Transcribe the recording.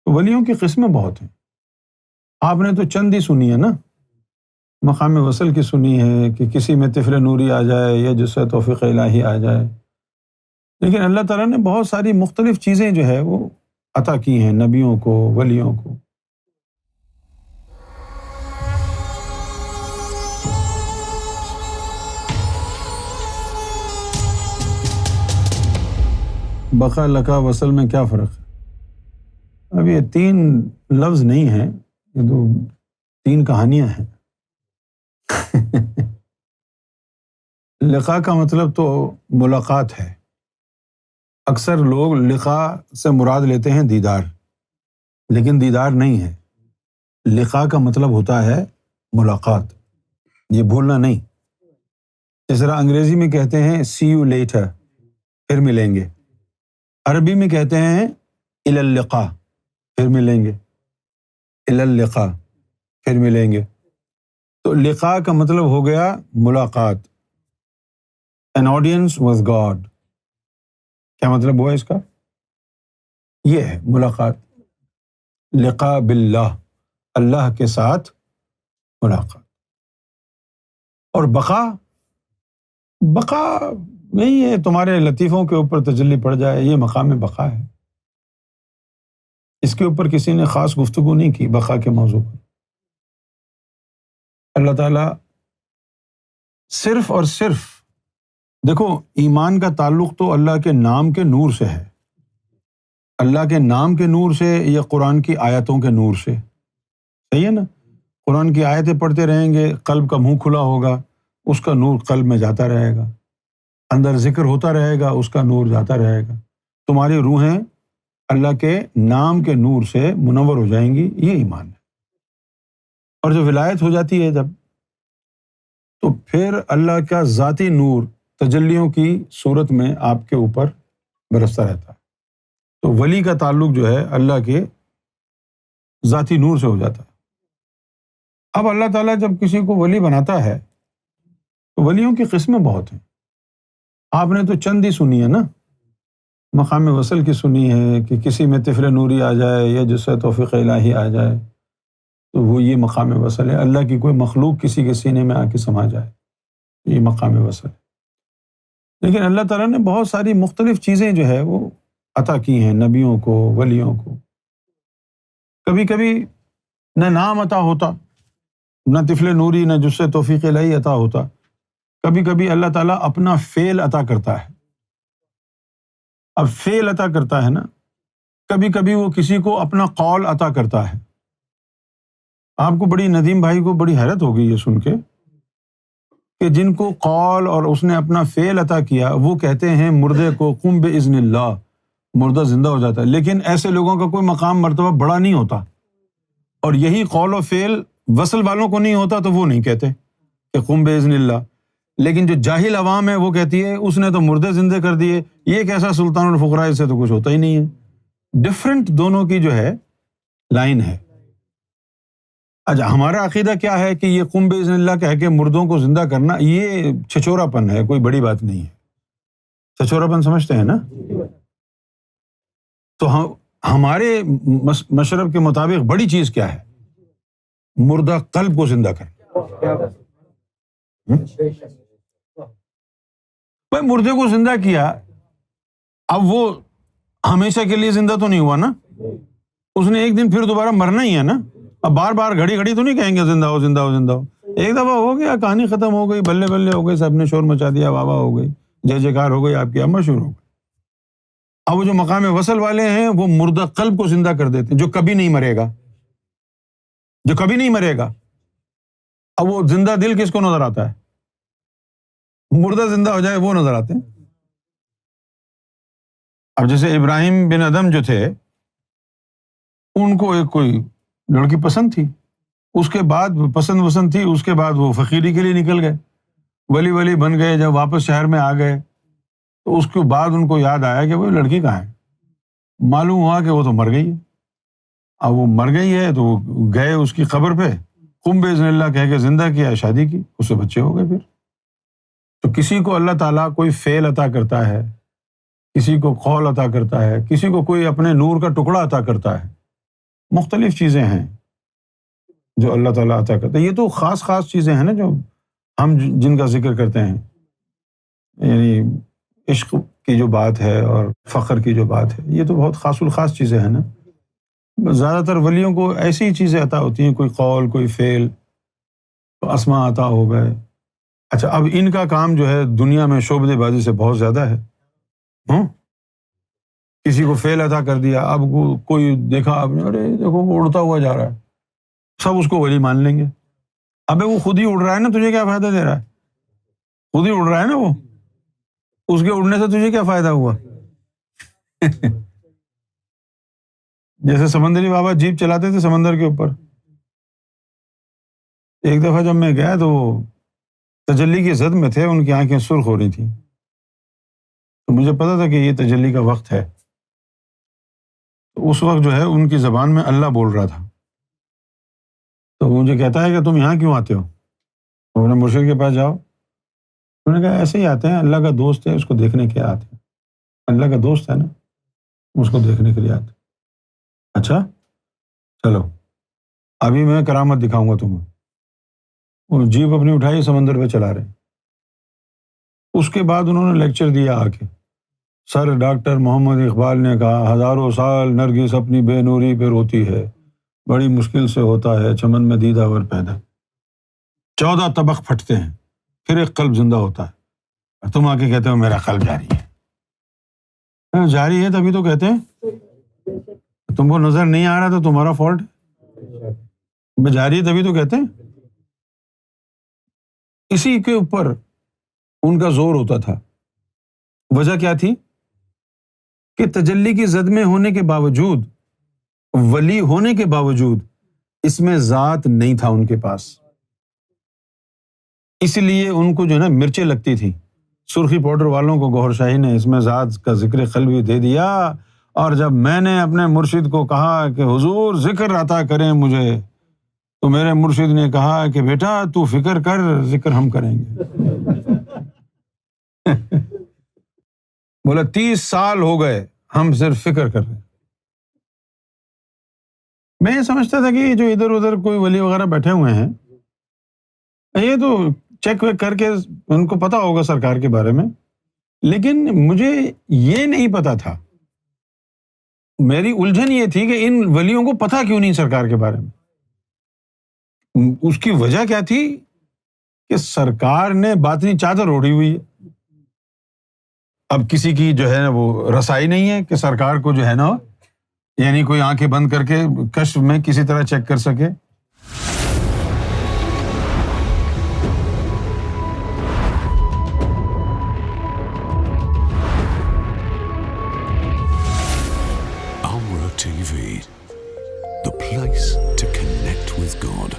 ولیوں کی قسمیں بہت ہیں. آپ نے تو چند ہی سنی ہے نا. مقام وصل کی سنی ہے کہ کسی میں طفل نوری آ جائے یا جس سے توفیق الہی آ جائے، لیکن اللہ تعالیٰ نے بہت ساری مختلف چیزیں جو ہے وہ عطا کی ہیں نبیوں کو، ولیوں کو. بقا لقا وصل میں کیا فرق ہے؟ اب یہ 3 لفظ نہیں ہیں، یہ تو 3 کہانیاں ہیں. لقا کا مطلب تو ملاقات ہے. اکثر لوگ لقا سے مراد لیتے ہیں دیدار، لیکن دیدار نہیں ہے. لقا کا مطلب ہوتا ہے ملاقات، یہ بھولنا نہیں. جس طرح انگریزی میں کہتے ہیں سی یو لیٹر، پھر ملیں گے. عربی میں کہتے ہیں الی اللقاء، پھر ملیں گے. الی اللقاء، پھر ملیں گے. تو لقاء کا مطلب ہو گیا ملاقات. An audience with God. کیا مطلب ہوا اس کا؟ یہ ہے ملاقات. لقاء باللہ، اللہ کے ساتھ ملاقات. اور بقا نہیں ہے تمہارے لطیفوں کے اوپر تجلی پڑ جائے، یہ مقام بقا ہے. اس کے اوپر کسی نے خاص گفتگو نہیں کی بقا کے موضوع پر. اللہ تعالیٰ صرف اور صرف، دیکھو ایمان کا تعلق تو اللہ کے نام کے نور سے ہے. اللہ کے نام کے نور سے یا قرآن کی آیتوں کے نور سے. صحیح ہے نا؟ قرآن کی آیتیں پڑھتے رہیں گے، قلب کا منہ کھلا ہوگا، اس کا نور قلب میں جاتا رہے گا. اندر ذکر ہوتا رہے گا، اس کا نور جاتا رہے گا. تمہاری روحیں اللہ کے نام کے نور سے منور ہو جائیں گی. یہ ایمان ہے. اور جو ولایت ہو جاتی ہے جب، تو پھر اللہ کا ذاتی نور تجلیوں کی صورت میں آپ کے اوپر برستا رہتا ہے. تو ولی کا تعلق جو ہے اللہ کے ذاتی نور سے ہو جاتا ہے. اب اللہ تعالیٰ جب کسی کو ولی بناتا ہے تو ولیوں کی قسمیں بہت ہیں. آپ نے تو چند ہی سنی ہے نا. مقام وصل کی سنی ہے کہ کسی میں طفل نوری آ جائے یا جس سے توفیق الہی آ جائے، تو وہ یہ مقام وصل ہے. اللہ کی کوئی مخلوق کسی کے سینے میں آ کے سما جائے، یہ مقام وصل ہے. لیکن اللہ تعالیٰ نے بہت ساری مختلف چیزیں جو ہے وہ عطا کی ہیں نبیوں کو، ولیوں کو. کبھی کبھی نہ نام عطا ہوتا، نہ طفل نوری، نہ جس سے توفیق الہی عطا ہوتا. کبھی کبھی اللہ تعالیٰ اپنا فعل عطا کرتا ہے. اب فعل عطا کرتا ہے نا، کبھی کبھی وہ کسی کو اپنا قول عطا کرتا ہے. آپ کو بڑی ندیم بھائی کو بڑی حیرت ہوگی یہ سن کے کہ جن کو قول اور اس نے اپنا فعل عطا کیا، وہ کہتے ہیں مردے کو قم باذن اللہ، مردہ زندہ ہو جاتا ہے. لیکن ایسے لوگوں کا کوئی مقام مرتبہ بڑا نہیں ہوتا، اور یہی قول و فعل وصل والوں کو نہیں ہوتا تو وہ نہیں کہتے کہ قم باذن اللہ. لیکن جو جاہل عوام ہے وہ کہتی ہے اس نے تو مردے زندے کر دیے، یہ کیسا سلطان الفقراء، اس سے تو کچھ ہوتا ہی نہیں ہے. ڈفرنٹ دونوں کی جو ہے لائن ہے. اچھا، ہمارا عقیدہ کیا ہے کہ یہ قم باذن اللہ کہہ کے مردوں کو زندہ کرنا یہ چھچورا پن ہے، کوئی بڑی بات نہیں ہے. چھچورا پن سمجھتے ہیں نا؟ تو ہمارے مشرب کے مطابق بڑی چیز کیا ہے؟ مردہ قلب کو زندہ کرنا. بھائی مردے کو زندہ کیا، اب وہ ہمیشہ کے لیے زندہ تو نہیں ہوا نا، اس نے ایک دن پھر دوبارہ مرنا ہی ہے نا. اب بار بار گھڑی گھڑی تو نہیں کہیں گے زندہ ہو زندہ ہو زندہ ہو. ایک دفعہ ہو گیا، کہانی ختم ہو گئی، بلے بلے ہو گئی، سب نے شور مچا دیا، واہ واہ ہو گئی، جے جے کار ہو گئی، آپ کی اب مشہور ہو گئی. اب وہ جو مقام وصل والے ہیں وہ مردہ قلب کو زندہ کر دیتے ہیں، جو کبھی نہیں مرے گا، جو کبھی نہیں مرے گا. اب وہ زندہ دل کس کو نظر آتا ہے؟ مردہ زندہ ہو جائے وہ نظر آتے ہیں. اب جیسے ابراہیم بن ادم جو تھے، ان کو ایک کوئی لڑکی پسند تھی، اس کے بعد پسند تھی، اس کے بعد وہ فقیری کے لیے نکل گئے، ولی بن گئے. جب واپس شہر میں آ گئے تو اس کے بعد ان کو یاد آیا کہ وہ لڑکی کہاں ہے. معلوم ہوا کہ وہ تو مر گئی ہے. اب وہ مر گئی ہے تو وہ گئے اس کی قبر پہ، قم باذن اللہ کہہ کے زندہ کیا، شادی کی، اس سے بچے ہو گئے. پھر تو کسی کو اللہ تعالیٰ کوئی فعل عطا کرتا ہے، کسی کو قول عطا کرتا ہے، کسی کو کوئی اپنے نور کا ٹکڑا عطا کرتا ہے. مختلف چیزیں ہیں جو اللہ تعالیٰ عطا کرتا ہے. یہ تو خاص خاص چیزیں ہیں نا جو ہم جن کا ذکر کرتے ہیں، یعنی عشق کی جو بات ہے اور فخر کی جو بات ہے، یہ تو بہت خاص الخاص چیزیں ہیں نا. زیادہ تر ولیوں کو ایسی چیزیں عطا ہوتی ہیں، کوئی قول، کوئی فعل، اسماء عطا ہو گئے. اچھا، اب ان کا کام جو ہے دنیا میں شعبدے بازی سے بہت زیادہ ہے. کسی کو فعل عطا کر دیا، اب کوئی دیکھا آپ نے، ارے دیکھو وہ اڑتا ہوا جا رہا ہے، سب اس کو ولی مان لیں گے. ابے وہ خود ہی اڑ رہا ہے نا، تجھے کیا فائدہ دے رہا ہے؟ خود ہی اڑ رہا ہے نا وہ، اس کے اڑنے سے تجھے کیا فائدہ ہوا؟ جیسے سمندری بابا جیپ چلاتے تھے سمندر کے اوپر. ایک دفعہ جب میں گیا تو وہ تجلی کی زد میں تھے، ان کی آنکھیں سرخ ہو رہی تھیں، تو مجھے پتا تھا کہ یہ تجلی کا وقت ہے. تو اس وقت جو ہے ان کی زبان میں اللہ بول رہا تھا. تو وہ مجھے کہتا ہے کہ تم یہاں کیوں آتے ہو؟ اپنے مرشد کے پاس جاؤ. انہوں نے کہا ایسے ہی آتے ہیں، اللہ کا دوست ہے، اس کو دیکھنے کے آتے ہیں. اللہ کا دوست ہے نا، اس کو دیکھنے کے لیے آتے ہیں. اچھا چلو ابھی میں کرامت دکھاؤں گا تمہیں. وہ جیپ اپنی اٹھائی، سمندر پہ چلا رہے. اس کے بعد انہوں نے لیکچر دیا آ کے. سر ڈاکٹر محمد اقبال نے کہا، ہزاروں سال نرگس اپنی بے نوری پہ روتی ہے، بڑی مشکل سے ہوتا ہے چمن میں دیدہ ور پیدا. 14 طبق پھٹتے ہیں، پھر ایک قلب زندہ ہوتا ہے، اور تم آ کے کہتے ہو میرا قلب جاری ہے. جاری ہے تبھی تو کہتے ہیں. تم کو نظر نہیں آ رہا تو تمہارا فالٹ ہے. جاری ہے تبھی تو کہتے ہیں. اسی کے اوپر ان کا زور ہوتا تھا. وجہ کیا تھی؟ کہ تجلی کی زد میں ہونے کے باوجود، ولی ہونے کے باوجود، اس میں ذات نہیں تھا ان کے پاس. اس لیے ان کو جو ہے نا مرچیں لگتی تھی. سرخی پاؤڈر والوں کو گوھر شاہی نے اس میں ذات کا ذکر قلبی دے دیا. اور جب میں نے اپنے مرشد کو کہا کہ حضور ذکر عطا کریں مجھے، تو میرے مرشد نے کہا کہ بیٹا تو فکر کر، ذکر ہم کریں گے. بولا 30 سال ہو گئے ہم صرف فکر کر رہے ہیں. میں یہ سمجھتا تھا کہ جو ادھر ادھر کوئی ولی وغیرہ بیٹھے ہوئے ہیں، یہ تو چیک ویک کر کے ان کو پتا ہوگا سرکار کے بارے میں. لیکن مجھے یہ نہیں پتا تھا، میری الجھن یہ تھی کہ ان ولیوں کو پتا کیوں نہیں سرکار کے بارے میں. اس کی وجہ کیا تھی؟ کہ سرکار نے باطنی چادر اوڑھی ہوئی ہے. اب کسی کی جو ہے وہ رسائی نہیں ہے کہ سرکار کو جو ہے نا، یعنی کوئی آنکھیں بند کر کے کشف میں کسی طرح چیک کر سکے. Amra TV, the place to connect with God.